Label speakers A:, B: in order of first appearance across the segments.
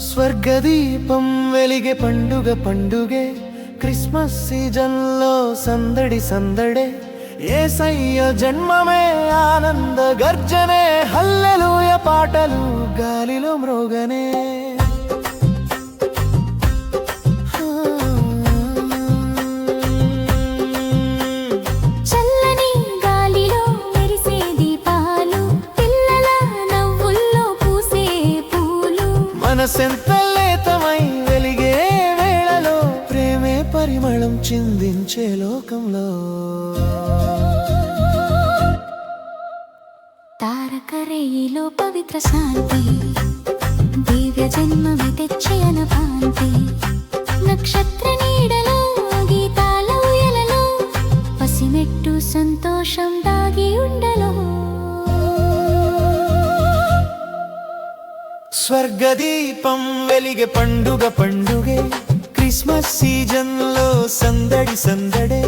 A: స్వర్గదీపం వెలిగే పండుగ పండుగే క్రిస్మస్ సీజన్లో సందడి సందడే యేసయ్య జన్మమే ఆనంద గర్జనే హల్లెలూయా పాటలు గాలిలో మ్రోగనే
B: చల్లని గాలిలో మెరిసే దీపాలు పిల్లల నవ్వుల్లో పూసే పూలు
A: మనసెంత లేతమై వెలిగే వేళలో ప్రేమే పరిమళం చిందించే లోకంలో
B: తారకరేయిలో పవిత్ర శాంతి దివ్య జన్మమే తెచ్చే అనుభాంతి నక్షత్ర నీడలో గీతాల ఊయలలో పసిమెట్టు సంతోషం దాగి ఉండలో
A: స్వర్గదీపం వెలిగే పండుగ పండుగే క్రిస్మస్ సీజన్లో సందడి సందడే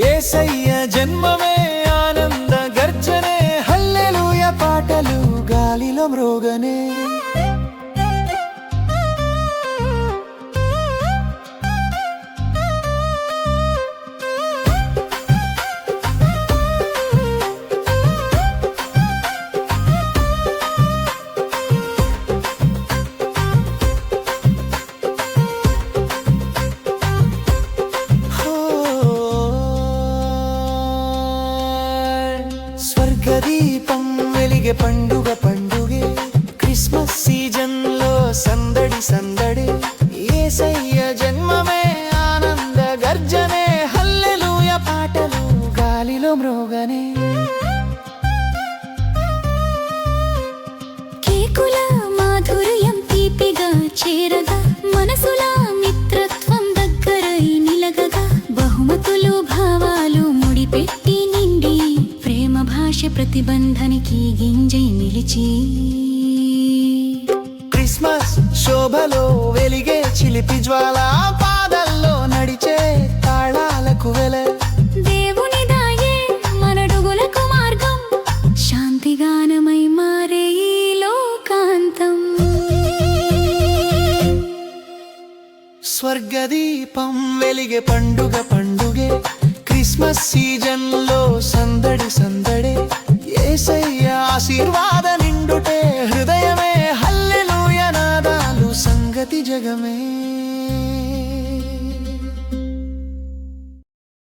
A: యేసయ్య జన్మమే ఆనంద గర్జనే హల్లెలూయా పాటలు గాలిలో మ్రోగనే స్వర్గదీపం వెలిగే పండుగ పండుగే క్రిస్మస్ సీజన్లో సందడి సందడి యేసయ్య జన్మమే ఆనంద గర్జనే హల్లెలూయా పాటలు గాలిలో మ్రోగనే
B: కేకుల మాధుర్యం తీపిగా చేరగా మనసుల మిత్రత్వం దగ్గరై నిలగగా బహుమతులు భావాలు ముడిపెట్టి నిండి ప్రేమ భాష ప్రతిబంధానికి గింజై నిలిచి
A: క్రిస్మస్ శోభలో వెలిగే చిలిపి జ్వాల పాదల్లో నడిచే తాళాలకు వెల
B: దేవుని దాయే మనడుగులకు మార్గం శాంతిగానమై మారే ఈ లోకాంతం
A: స్వర్గదీపం వెలిగే పండుగ పండుగే క్రిస్మస్ సీజన్లో సందడి సందడే యేసయ్య ఆశీర్వాద నిండుటే హృదయమే హల్లెలూయా నాదాలు సంగతి జగమే